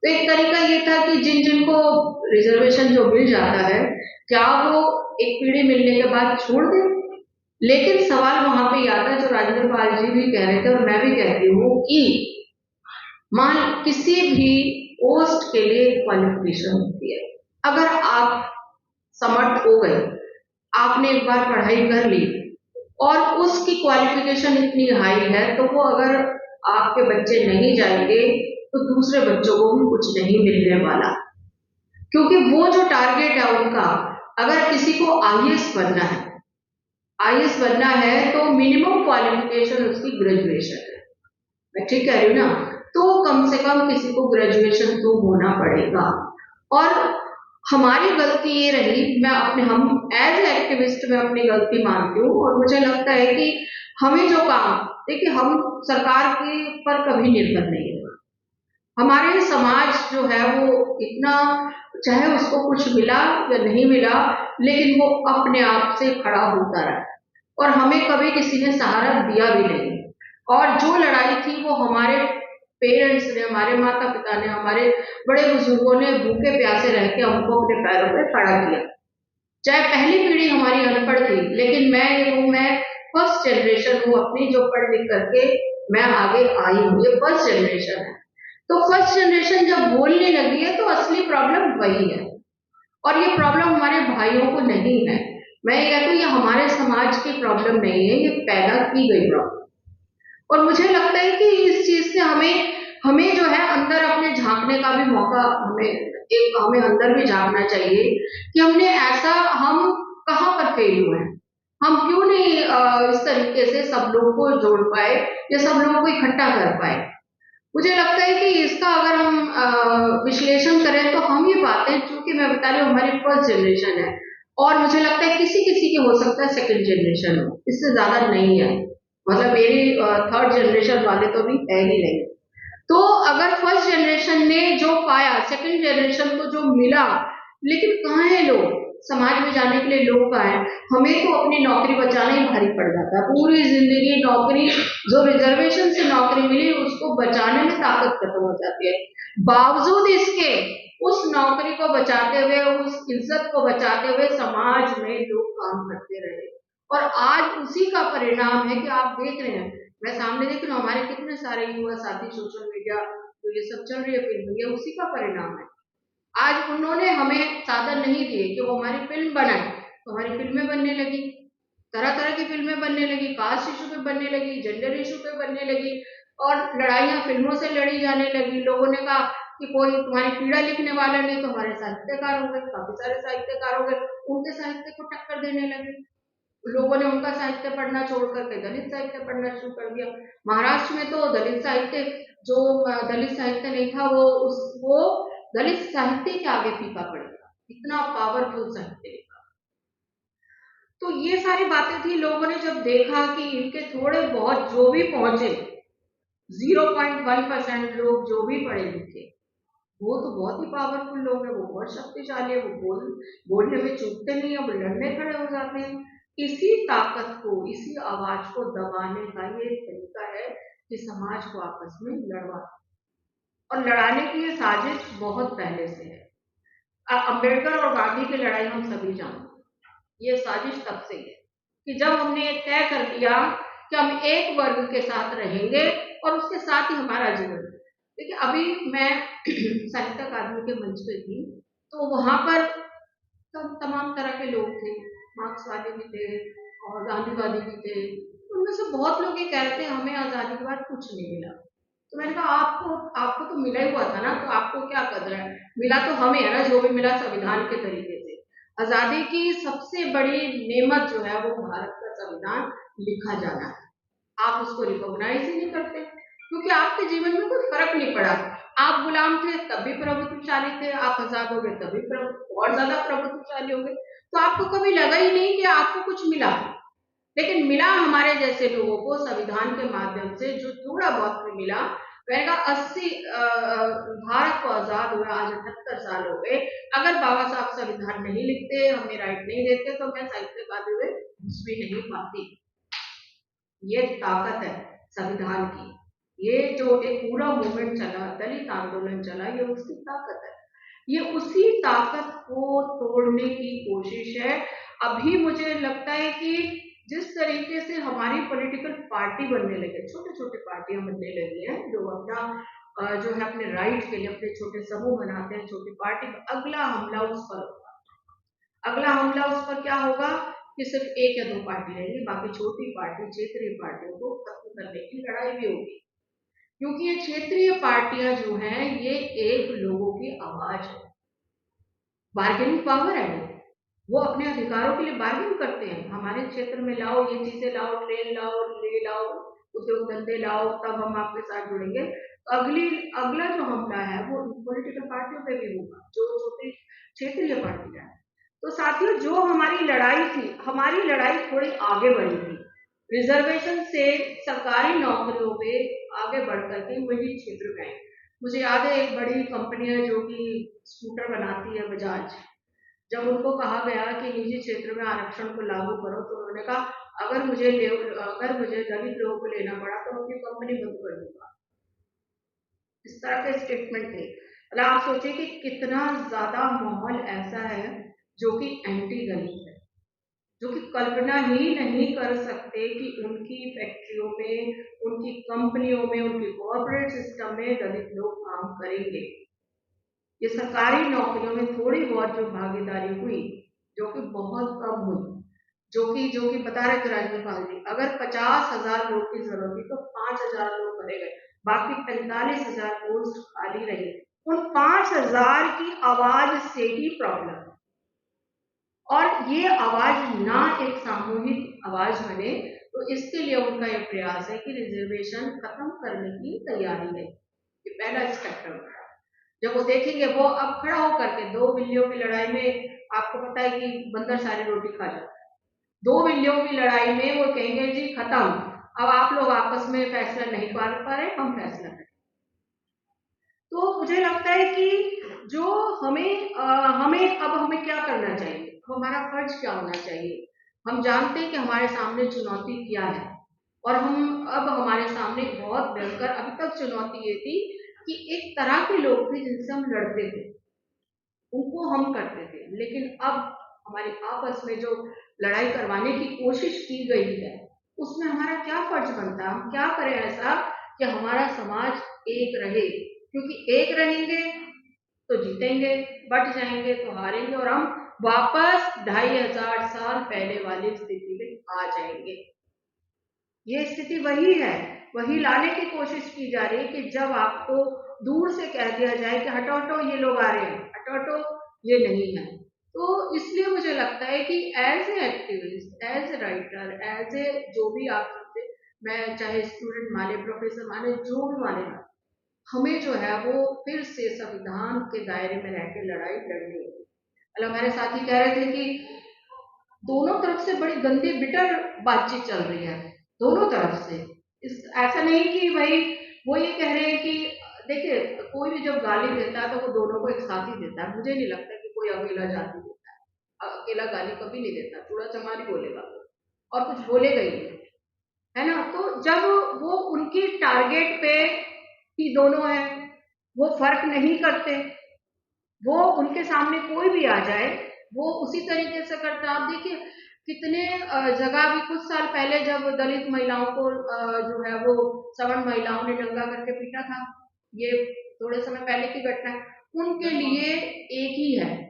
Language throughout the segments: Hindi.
तो एक तरीका ये था कि जिन जिनको रिजर्वेशन जो मिल जाता है, क्या वो एक पीढ़ी मिलने के बाद छोड़ दें? लेकिन सवाल वहां पे ये आता है, जो राजेंद्र पाल जी भी कह रहे थे और मैं भी कहती हूँ, कि मान किसी भी पोस्ट के लिए क्वालिफिकेशन होती है। अगर आप समर्थ हो गए, आपने एक बार पढ़ाई कर ली और उसकी क्वालिफिकेशन इतनी हाई है, तो वो अगर आपके बच्चे नहीं जाएंगे तो दूसरे बच्चों को भी कुछ नहीं मिलने वाला, क्योंकि वो जो टारगेट है उनका, अगर किसी को आईएएस बनना है, आईएएस बनना है तो मिनिमम क्वालिफिकेशन उसकी ग्रेजुएशन है। मैं ठीक कह रही हूँ ना? तो कम से कम किसी को ग्रेजुएशन तो होना पड़ेगा। और हमारी गलती ये रही, मैं अपने हम एज एक्टिविस्ट में अपनी गलती मानती हूँ, और मुझे लगता है कि हमें जो काम, देखिए हम सरकार के पर कभी निर्भर नहीं है। हमारे समाज जो है वो इतना, चाहे उसको कुछ मिला या नहीं मिला, लेकिन वो अपने आप से खड़ा होता रहा, और हमें कभी किसी ने सहारा दिया भी नहीं। और जो लड़ाई थी वो हमारे पेरेंट्स ने, हमारे माता पिता ने, हमारे बड़े बुजुर्गों ने भूखे प्यासे रह के हमको अपने पैरों पे खड़ा किया। चाहे पहली पीढ़ी हमारी अनपढ़ थी, लेकिन मैं फर्स्ट जनरेशन हूँ अपनी, जो पढ़ लिख करके मैं आगे आई हूँ। ये फर्स्ट जनरेशन है। तो फर्स्ट जनरेशन जब बोलने लगी है तो असली प्रॉब्लम वही है, और ये प्रॉब्लम हमारे भाइयों को नहीं है। मैं ये कहती हूँ, ये हमारे समाज की प्रॉब्लम नहीं है, ये पैदा की गई प्रॉब्लम। और मुझे लगता है कि इस चीज से हमें हमें जो है अंदर अपने झांकने का भी मौका, हमें अंदर भी झांकना चाहिए कि हमने ऐसा, हम कहाँ पर फेल हुए हैं, हम क्यों नहीं इस तरीके से सब लोगों को जोड़ पाए या सब लोगों को इकट्ठा कर पाए। मुझे लगता है कि इसका अगर हम विश्लेषण करें तो हम ये बातें, चूंकि मैं बता रही हूँ हमारी फर्स्ट जनरेशन है, और मुझे लगता है किसी किसी की हो सकता है सेकंड जनरेशन हो, इससे ज्यादा नहीं है। मतलब मेरी थर्ड जनरेशन वाले तो भी है ही नहीं। तो अगर फर्स्ट जनरेशन ने जो पाया, सेकंड जनरेशन को जो मिला, लेकिन कहाँ है लोग, समाज में जाने के लिए लोग कहाँ हैं? हमें तो अपनी नौकरी बचाना ही भारी पड़ जाता है। पूरी जिंदगी नौकरी, जो रिजर्वेशन से नौकरी मिली उसको बचाने में ताकत खत्म हो जाती है। बावजूद इसके उस नौकरी को बचाते हुए, उस इज्जत को बचाते हुए समाज में लोग काम करते रहे, और आज उसी का परिणाम है कि आप देख रहे हैं, मैं सामने देख रही हूँ हमारे कितने सारे युवा साथी सोशल मीडिया, जो ये सब चल रही है फिल्म, ये उसी का परिणाम है। आज उन्होंने हमें साधन नहीं दिए कि वो हमारी फिल्म बनाए, तो हमारी फिल्में बनने लगी, तरह तरह की फिल्में बनने लगी, कास्ट इशू पे बनने लगी, जेंडर इशू पे बनने लगी, और लड़ाइयां फिल्मों से लड़ी जाने लगी। लोगों ने कहा कि कोई तुम्हारी पीड़ा लिखने वाला नहीं, तो हमारे साहित्यकार हो गए, काफी सारे साहित्यकार हो गए, उनके साहित्य को टक्कर देने लगे। लोगों ने उनका साहित्य पढ़ना छोड़ करके दलित साहित्य पढ़ना शुरू कर दिया। महाराष्ट्र में तो दलित साहित्य, जो दलित साहित्य नहीं था, वो दलित साहित्य के आगे फीका पड़ गया, इतना पावरफुल साहित्य लिखा। तो ये सारी बातें थी, लोगों ने जब देखा कि इनके थोड़े बहुत जो भी पहुंचे, 0.1% लोग जो भी पढ़े लिखे, वो तो बहुत ही पावरफुल लोग हैं, वो बहुत शक्तिशाली है, वो बोलने में चूकते नहीं है, वो लड़ने खड़े हो जाते हैं। इसी ताकत को, इसी आवाज को दबाने का ये तरीका है कि समाज को आपस में लड़वा, और लड़ाने की ये साजिश बहुत पहले से है। अम्बेडकर और गांधी की लड़ाई हम सभी जानते हैं, ये साजिश तब से है कि जब हमने तय कर दिया कि हम एक वर्ग के साथ रहेंगे और उसके साथ ही हमारा जीवन। देखिए अभी मैं साहित्य अकादमी के मंच पे थी, तो वहां पर तमाम तरह के लोग थे, मार्क्सवादी भी थे और गांधीवादी भी थे। उनमें से बहुत लोग ये कहते हैं हमें आजादी के बाद कुछ नहीं मिला। तो मैंने कहा आपको आपको तो मिला ही हुआ था ना, तो आपको क्या कदर है? मिला तो हमें है ना, जो भी मिला संविधान के तरीके से। आजादी की सबसे बड़ी नेमत जो है वो भारत का संविधान लिखा जाना है। आप उसको रिकॉग्नाइज ही नहीं करते, क्योंकि आपके जीवन में कोई फर्क नहीं पड़ा। आप गुलाम थे तब भी प्रभुत्वशाली थे, आप आजाद हो गए तभी और ज्यादा प्रभुत्वशाली हो गए। तो आपको कभी लगा ही नहीं कि आपको कुछ मिला। लेकिन मिला हमारे जैसे लोगों को संविधान के माध्यम से जो थोड़ा बहुत भी मिला। मैंने कहा 80 भारत को आजाद हुआ आज 78 साल हो गए, अगर बाबा साहब संविधान नहीं लिखते, हमें राइट नहीं देते, तो मैं साहित्य अकादमी में घुस भी नहीं पाती। ये ताकत है संविधान की। ये जो एक पूरा मूवमेंट चला, दलित आंदोलन चला, ये उसकी ताकत है। ये उसी ताकत को तोड़ने की कोशिश है। अभी मुझे लगता है कि जिस तरीके से हमारी पॉलिटिकल पार्टी बनने लगे, छोटे-छोटे पार्टियाँ बनने लगी हैं, जो अपना जो है अपने राइट के लिए अपने छोटे समूह बनाते हैं, छोटी पार्टी, अगला हमला उस पर होगा। अगला हमला उस पर क्या होगा कि सिर्फ 1 या 2 पार्टी रहेंगी, बाकी छोटी पार्टी, क्षेत्रीय पार्टियों को खत्म करने की लड़ाई भी होगी। क्योंकि ये क्षेत्रीय पार्टियां जो हैं, ये एक लोगों की आवाज है, बार्गेनिंग पावर है वो अपने अधिकारों के लिए बार्गेन करते हैं। हमारे क्षेत्र में लाओ, ये चीजें लाओ, ट्रेन लाओ, ले लाओ, उद्योग धंधे लाओ, तब हम आपके साथ जुड़ेंगे। तो अगला जो हमला है वो पॉलिटिकल पार्टियों पे भी होगा, जो छोटी क्षेत्रीय पार्टियां हैं। तो साथियों, जो हमारी लड़ाई थी, हमारी लड़ाई थोड़ी आगे बढ़ी थी, रिजर्वेशन से सरकारी नौकरियों पे आगे बढ़ करके वही क्षेत्र में आई। मुझे याद है एक बड़ी कंपनी है जो कि स्कूटर बनाती है, बजाज। जब उनको कहा गया कि निजी क्षेत्र में आरक्षण को लागू करो, तो उन्होंने कहा अगर मुझे दलित लोगों को लेना पड़ा तो अपनी कंपनी बंद कर दूंगा। इस तरह के स्टेटमेंट थे। मतलब आप सोचिए कि कितना ज्यादा माहौल ऐसा है जो कि एंटी दलित है, जो कि कल्पना ही नहीं कर सकते कि उनकी फैक्ट्रियों में, उनकी कंपनियों में, उनकी कॉर्पोरेट सिस्टम में दलित लोग काम करेंगे। ये सरकारी नौकरियों में थोड़ी बहुत जो भागीदारी हुई, जो कि बहुत कम हुई, जो कि बता रहे थे राज्यपाल जी, अगर 50,000 लोग की जरूरत थी तो 5,000 लोग भरे गए, बाकी 45,000 पोस्ट खाली रही। उन 5,000 की आवाज से ही प्रॉब्लम है, और ये आवाज ना एक सामूहिक आवाज बने, तो इसके लिए उनका यह प्रयास है कि रिजर्वेशन खत्म करने की तैयारी है। ये पहला स्टेप है उनका। जब वो देखेंगे, वो अब खड़ा होकर के 2 बिल्लियों की लड़ाई में, आपको पता है कि बंदर सारी रोटी खा जाता है। 2 बिल्लियों की लड़ाई में वो कहेंगे जी खत्म, अब आप लोग आपस में फैसला नहीं कर पा रहे, हम फैसला करें। तो मुझे लगता है कि जो हमें क्या करना चाहिए, हमारा फर्ज क्या होना चाहिए। हम जानते हैं कि हमारे सामने चुनौती क्या है, और अब हमारे सामने बहुत भयंकर, अभी तक चुनौती ये थी कि एक तरह के लोग थे जिनसे हम लड़ते थे, उनको हम करते थे, लेकिन अब हमारी आपस में जो लड़ाई करवाने की कोशिश की गई है, उसमें हमारा क्या फर्ज बनता है, हम क्या करें ऐसा कि हमारा समाज एक रहे। क्योंकि एक रहेंगे तो जीतेंगे, बट जाएंगे तो हारेंगे, और हम वापस 2,500 साल पहले वाली स्थिति में आ जाएंगे। ये स्थिति वही है, वही लाने की कोशिश की जा रही है कि जब आपको दूर से कह दिया जाए कि हटो हटो ये लोग आ रहे हैं, हटो हटो ये नहीं है। तो इसलिए मुझे लगता है कि as a activist, as a writer, as a जो भी आप समझे, मैं चाहे स्टूडेंट माने, प्रोफेसर माने, जो भी माने ना, हमें जो है वो फिर से संविधान के दायरे में रह के लड़ाई लड़नी होगी। मतलब हमारे साथी कह रहे थे कि दोनों तरफ से बड़ी गंदी बिटर बातचीत चल रही है, दोनों तरफ से। ऐसा नहीं कि भाई वो ये कह रहे हैं कि देखिए, कोई भी जब गाली देता है तो वो दोनों को एक साथ ही देता है। मुझे नहीं लगता कि कोई अकेला जाति देता है, अकेला गाली कभी नहीं देता, थोड़ा चमारी बोलेगा और कुछ बोलेगा ही नहीं, है ना। तो जब वो उनकी टारगेट पे ही दोनों है, वो फर्क नहीं करते, वो उनके सामने कोई भी आ जाए वो उसी तरीके से करता है। आप देखिए कितने जगह भी कुछ साल पहले जब दलित महिलाओं को जो है वो सवर्ण महिलाओं ने नंगा करके पीटा था, ये थोड़े समय पहले की घटना है, उनके लिए एक ही है।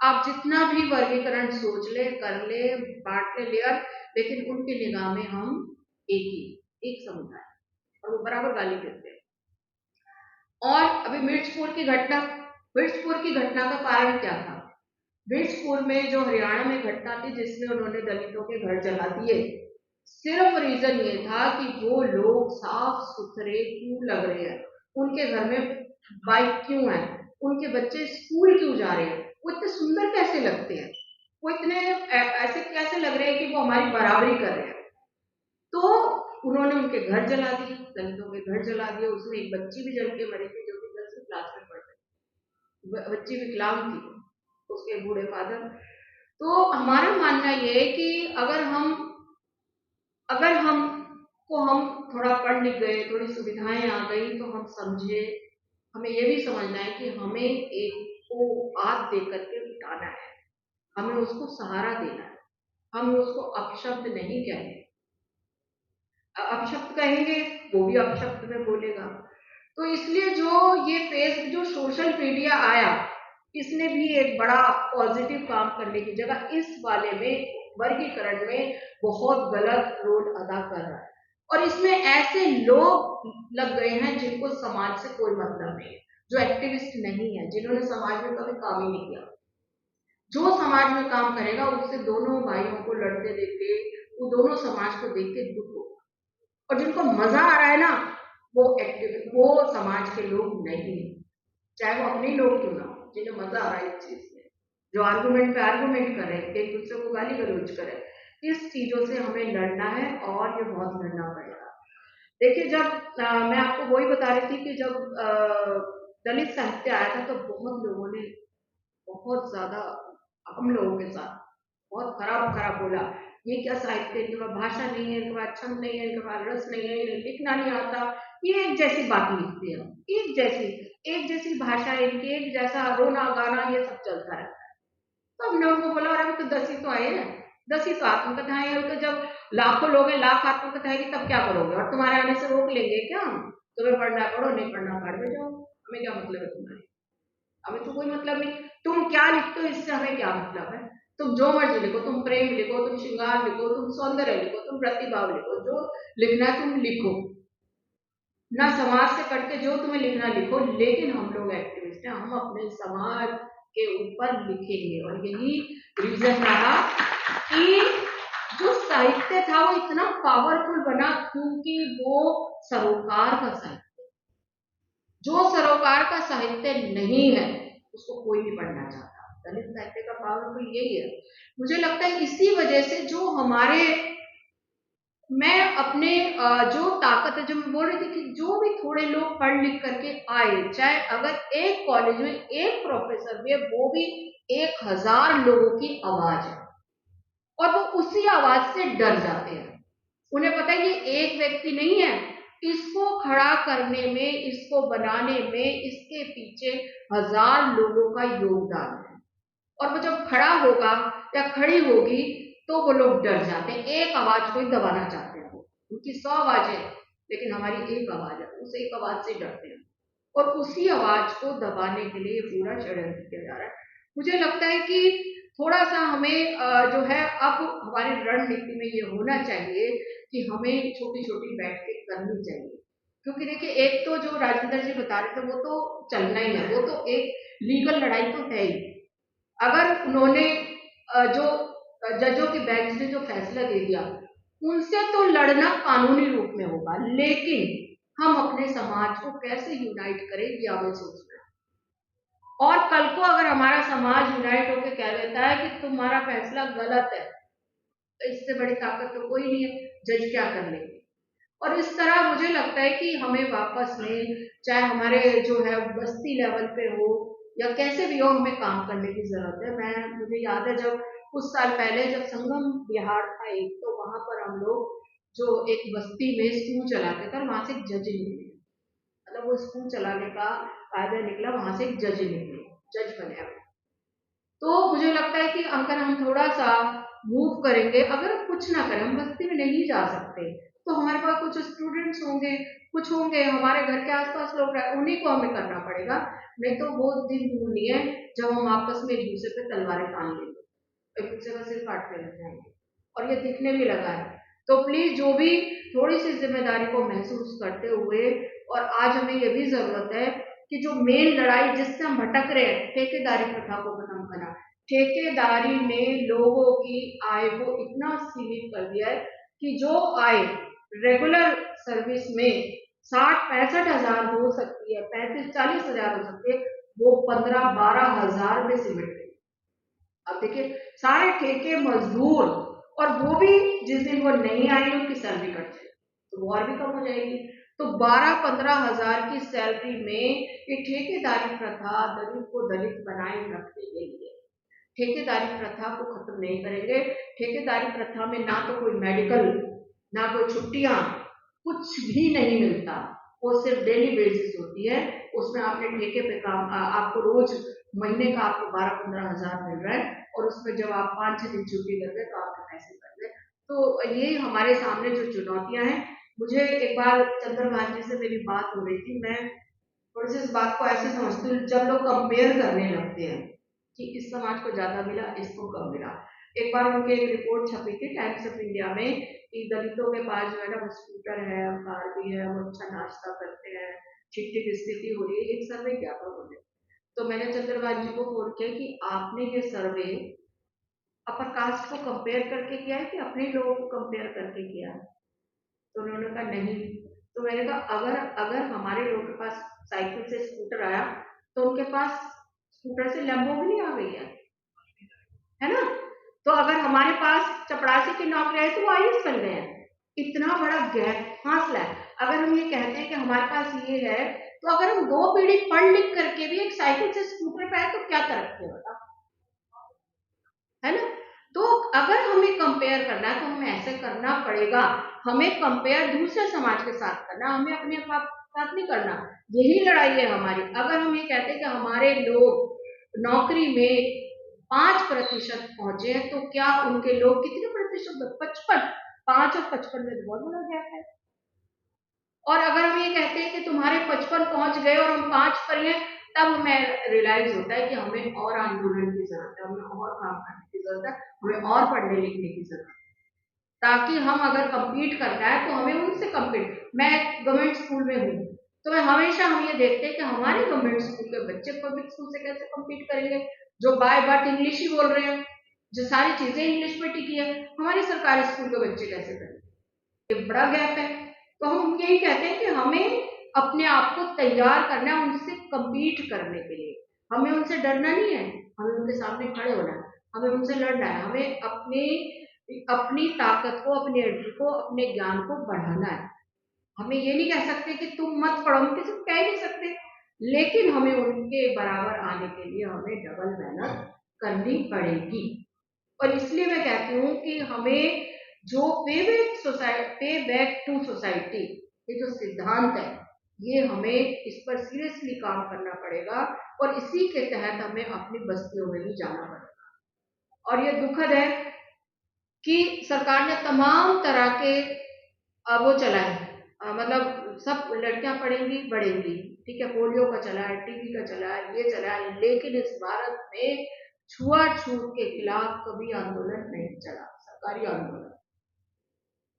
आप जितना भी वर्गीकरण सोच ले, कर ले, बांट ले लेयर, लेकिन उनकी निगाह में हम एक ही, एक समुदाय, और वो बराबर गाली देते हैं। और अभी मिर्चपुर की घटना का कारण क्या था। मिर्चपुर में जो हरियाणा में घटना थी जिसमें उन्होंने दलितों के घर जला दिए, सिर्फ रीजन ये था कि वो लोग साफ सुथरे क्यों लग रहे हैं, उनके घर में बाइक क्यों है, उनके बच्चे स्कूल क्यों जा रहे हैं, वो इतने सुंदर कैसे लगते हैं, वो इतने ऐसे कैसे लग रहे हैं कि वो हमारी बराबरी कर रहे हैं। तो उन्होंने उनके घर जला दिए, दलितों के घर जला दिए। उसमें एक बच्ची भी जल के मरी थी जो कि 10वीं क्लास में पढ़ रही, बच्ची विकलांग थी, उसके बूढ़े फादर। तो हमारा मानना ये है कि अगर हम तो हम थोड़ा पढ़ लिख गए, थोड़ी सुविधाएं आ गई तो हम समझे, हमें ये भी समझना है कि हमें एक को हाथ दे करके उठाना है, हमें उसको सहारा देना है, हम उसको अपशब्द नहीं कहेंगे। अपशब्द कहेंगे वो भी अपशब्द में बोलेगा। तो इसलिए जो सोशल मीडिया आया, इसने भी एक बड़ा पॉजिटिव काम करने की जगह इस वाले में वर्गीकरण में बहुत गलत रोल अदा कर रहा है। और इसमें ऐसे लोग लग गए हैं जिनको समाज से कोई मतलब नहीं है, जो एक्टिविस्ट नहीं है, जिन्होंने समाज में कभी काम ही नहीं किया। जो समाज में काम करेगा उससे दोनों भाइयों को लड़ते देख के, वो दोनों समाज को देख के दुख हो, और जिनको मजा आ रहा है ना, वो समाज के लोग नहीं है, चाहे वो अपने लोग क्यों ना हो, जिन्हें मजा आ रहा है इस चीज में, जो आर्गुमेंट पे आर्गुमेंट करे, एक दूसरे को गाली गलौज करे, इस चीजों से हमें लड़ना है और ये बहुत लड़ना पड़ेगा। देखिए, जब मैं आपको वही बता रही थी कि जब दलित साहित्य आया था तो बहुत लोगों ने बहुत ज्यादा हम लोगों के साथ बहुत खराब खराब बोला, ये क्या साहित्य, इनके पास भाषा नहीं है, इनके पास छंद नहीं है, इनके पास रस नहीं है, इन्हें लिखना नहीं आता, ये एक जैसी बात लिखते हैं, एक जैसी भाषा, इनकी एक जैसा रोना गाना, ये सब चलता है। तो हमने उनको बोला, और अभी तो 10 ही तो आए हैं, 10 ही तो आत्मकथाएं हैं, तो जब लाखों लोग हैं, लाख आत्मकथाएं की, तब क्या करोगे, और तुम्हारे आने से रोक लेंगे क्या हम? तुम्हें पढ़ना है पढ़ो, नहीं पढ़ना पढ़ में जाओ, हमें क्या मतलब है तुम्हारे, हमें तो कोई मतलब नहीं, तुम क्या लिखते हो इससे हमें क्या मतलब है। तुम जो मर्जी लिखो, तुम प्रेम लिखो, तुम श्रृंगार लिखो, तुम सौंदर्य लिखो, तुम प्रतिभाव लिखो, जो लिखना है तुम लिखो, ना समाज से करके जो तुम्हें लिखना लिखो, लेकिन हम लोग एक्टिविस्ट हैं, हम अपने समाज के ऊपर लिखेंगे। और यही रीजन रहा कि जो साहित्य था वो इतना पावरफुल बना क्योंकि वो सरोकार का साहित्य, जो सरोकार का साहित्य नहीं है उसको कोई नहीं पढ़ना चाहता। दलित साहित्य का पावरफुल यही है, मुझे लगता है इसी वजह से जो हमारे, मैं अपने जो ताकत है, जो मैं बोल रही थी कि जो भी थोड़े लोग पढ़ लिख करके आए, चाहे अगर एक कॉलेज में एक प्रोफेसर भी है, वो भी 1000 लोगों की आवाज है, और वो उसी आवाज से डर जाते हैं। उन्हें पता है ये एक व्यक्ति नहीं है, इसको खड़ा करने में, इसको बनाने में, इसके पीछे 1000 लोगों का योगदान है, और वो जब खड़ा होगा या खड़ी होगी तो वो लोग डर जाते हैं, एक आवाज को ही दबाना चाहते हैं, वो उनकी 100 आवाजें, लेकिन हमारी एक आवाज है, उस एक आवाज से डरते हैं, और उसी आवाज को दबाने के लिए पूरा षड्यंत्र किया जा रहा है। मुझे लगता है कि थोड़ा सा हमें जो है, अब हमारी रणनीति में ये होना चाहिए कि हमें छोटी छोटी बैठकें करनी चाहिए, क्योंकि देखिए, एक तो जो राजेंद्र जी बता रहे थे वो तो चलना ही है, वो तो एक लीगल लड़ाई तो है ही। अगर उन्होंने जो जजों की बेंच ने जो फैसला दे दिया, उनसे तो लड़ना कानूनी रूप में होगा, लेकिन हम अपने समाज को कैसे यूनाइट करें ये हमें सोचना है। और कल को अगर हमारा समाज यूनाइट होकर कह देता है कि तुम्हारा फैसला गलत है, तो इससे बड़ी ताकत तो कोई नहीं है, जज क्या कर लेंगे। और इस तरह मुझे लगता है कि हमें वापस में, चाहे हमारे जो है बस्ती लेवल पे हो या कैसे भी हो, हमें काम करने की जरूरत है। मुझे याद है जब कुछ साल पहले जब संगम बिहार था एक, तो वहां पर हम लोग जो एक बस्ती में स्कूल चलाते थे, और वहां से एक जज निकले, मतलब वो स्कूल चलाने का कायदा निकला, वहां से एक जज निकले, जज बने। तो मुझे लगता है कि अगर हम थोड़ा सा मूव करेंगे, अगर हम कुछ ना करें, हम बस्ती में नहीं जा सकते, तो हमारे पास कुछ स्टूडेंट्स होंगे, कुछ होंगे हमारे घर के आसपास लोग रहे, उन्हीं को हमें करना पड़ेगा। नहीं तो वो दिन दूर नहीं है जब हम आपस में एक दूसरे पे तलवारें तान लेंगे, एक दूसरे का सिर काटने लग जाएंगे, और ये दिखने भी लगा है। तो प्लीज, जो भी थोड़ी सी जिम्मेदारी को महसूस करते हुए, और आज हमें ये भी जरूरत है कि जो मेन लड़ाई जिससे हम भटक रहे हैं, ठेकेदारी प्रथा को खत्म करना। ठेकेदारी ने लोगों की आय को इतना सीमित कर दिया है कि जो आय रेगुलर सर्विस में 60-65 हजार हो सकती है, 35-40 हजार हो सकती है, वो 15-12 हजार में सिमट गई। अब देखिए, सारे ठेके मजदूर, और वो भी जिस दिन वो नहीं आएंगे उनकी सैलरी कट जाएगी, तो वो और भी कम हो जाएगी। तो 12-15 हजार की सैलरी में ये ठेकेदारी प्रथा दलित को दलित बनाए रखने के लिए, ठेकेदारी प्रथा को खत्म नहीं करेंगे। ठेकेदारी प्रथा में ना तो कोई मेडिकल, ना कोई छुट्टियां, कुछ भी नहीं मिलता, वो सिर्फ डेली बेसिस होती है। उसमें आपने ठेके पे काम आपको रोज महीने का आपको 12-15 हज़ार मिल रहा है और उसमें जब आप 5-6 दिन छुट्टी कर गए तो आपके पैसे कट गए। तो ये हमारे सामने जो चुनौतियाँ हैं, मुझे एक बार चंद्रभान जी से मेरी बात हो रही थी, मैं थोड़ी-सी इस बात को ऐसे समझती हूँ जब लोग कंपेयर करने लगते हैं कि इस समाज को ज़्यादा मिला, इसको कम मिला। एक बार उनकी एक रिपोर्ट छपी थी टाइम्स ऑफ इंडिया में कि दलितों के पास जो है ना वो स्कूटर है, कार भी है, वो अच्छा नाश्ता करते हैं, ठीक-ठीक स्थिति हो रही है, एक सर्वे किया था उन्होंने। तो मैंने चंद्रभान जी को फ़ोन किया कि आपने ये सर्वे अपर कास्ट को कंपेयर करके किया है कि अपने ही लोगों को कंपेयर करके किया है? तो उन्होंने कहा नहीं। तो मैंने कहा अगर अगर हमारे लोगों के पास साइकिल से स्कूटर आया तो उनके पास स्कूटर से लैम्बोर्गिनी आ गई है ना? तो अगर हमारे पास चपरासी की नौकरी आई तो वो आईएएस बन गए हैं। इतना बड़ा गैप फासला है। अगर हम ये कहते हैं कि हमारे पास ये है, तो अगर हम 2 पीढ़ी पढ़ लिख करके भी एक साइकिल से स्कूटर पे आए तो क्या तरक्की है बताओ? है ना? तो अगर हमें कंपेयर करना है तो हमें ऐसे करना पड़ेगा। हमें कंपेयर दूसरे समाज के साथ करना, हमें अपने साथ नहीं करना। यही लड़ाई है हमारी। अगर हम ये कहते हैं कि हमारे लोग नौकरी में 5% पहुंचे हैं तो क्या उनके लोग कितने प्रतिशत? 55। 5 और 55 में तो बहुत बड़ा गैप है। और अगर हम ये कहते हैं कि तुम्हारे 55 पहुंच गए और हम 5 पर हैं, तब हमें रियलाइज होता है कि हमें और आंदोलन की जरूरत है, हमें और काम करने की जरूरत है, हमें और पढ़ने लिखने की जरूरत है, ताकि हम अगर कम्पीट करना है तो हमें उनसे कम्पीट। मैं गवर्नमेंट स्कूल में हूँ, तो मैं हमेशा हम ये देखते हैं कि हमारे गवर्नमेंट स्कूल के बच्चे पब्लिक स्कूल से कैसे कम्पीट करेंगे, जो बाय बर्थ इंग्लिश ही बोल रहे हैं, जो सारी चीजें इंग्लिश में टिकी है, हमारे सरकारी स्कूल के बच्चे कैसे करेंगे? ये बड़ा गैप है। तो हम यही कहते हैं कि हमें अपने आप को तैयार करना है उनसे कम्पीट करने के लिए। हमें उनसे डरना नहीं है, हमें उनके सामने खड़े होना है, हमें उनसे लड़ना है, हमें अपनी ताकत को, अपनी एनर्जी को, अपने ज्ञान को बढ़ाना है। हमें ये नहीं कह सकते कि तुम मत पढ़ो, हम किसी को कह नहीं सकते, लेकिन हमें उनके बराबर आने के लिए हमें डबल मेहनत करनी पड़ेगी। और इसलिए मैं कहती हूँ कि हमें जो पे बैक टू सोसाइटी, ये जो सिद्धांत है, ये हमें इस पर सीरियसली काम करना पड़ेगा और इसी के तहत हमें अपनी बस्तियों में भी जाना पड़ेगा। और ये दुखद है कि सरकार ने तमाम तरह के वो चलाए, मतलब सब लड़कियां पढ़ेंगी बढ़ेंगी, ठीक है, पोलियो का चला है, टीबी का चला है, ये चला है, लेकिन इस भारत में छुआछूत के खिलाफ कभी आंदोलन नहीं चला, सरकारी आंदोलन,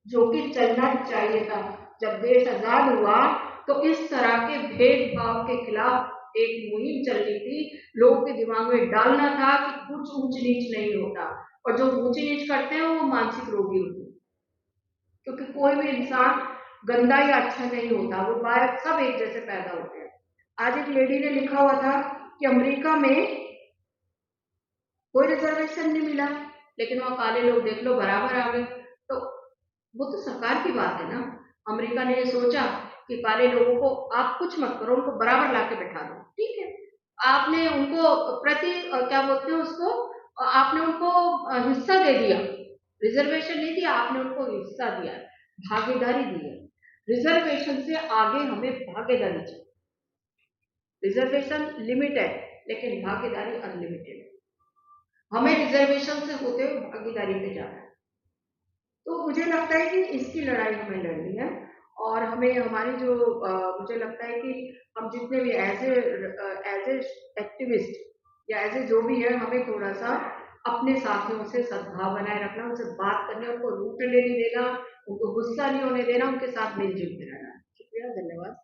जो कि चलना चाहिए था। जब देश आजाद हुआ तो इस तरह के भेदभाव के खिलाफ एक मुहिम चल रही थी, लोगों के दिमाग में डालना था कि कुछ ऊंच नीच नहीं होता, और जो ऊंच नीच करते हैं वो मानसिक रोगी होते हैं, क्योंकि कोई भी इंसान गंदा या अच्छा नहीं होता, वो बाहर सब एक जैसे पैदा होते हैं। आज एक लेडी ने लिखा हुआ था कि अमेरिका में कोई रिजर्वेशन नहीं मिला, लेकिन वहां काले लोग देख लो बराबर आ गए। तो वो तो सरकार की बात है ना। अमेरिका ने ये सोचा कि काले लोगों को आप कुछ मत करो, उनको बराबर लाके बैठा दो, ठीक है। आपने उनको क्या बोलते हैं उसको, आपने उनको हिस्सा दे दिया, रिजर्वेशन नहीं दिया, आपने उनको हिस्सा दिया, भागीदारी दी है। रिजर्वेशन से आगे हमें भागीदारी चाहिए। रिजर्वेशन लिमिटेड, लेकिन भागीदारी अनलिमिटेड। हमें रिजर्वेशन से होते हुए भागीदारी पे जाना है। तो मुझे लगता है कि इसकी लड़ाई हमें लड़नी है, और हमें हमारी जो मुझे लगता है कि हम जितने भी एज ए एक्टिविस्ट या एज ए जो भी है, हमें थोड़ा सा अपने साथियों से सद्भाव बनाए रखना, उनसे बात करने, उनको रूठने नहीं देना, उनको गुस्सा नहीं होने देना, उनके साथ मिलजुल के रहना। शुक्रिया, धन्यवाद।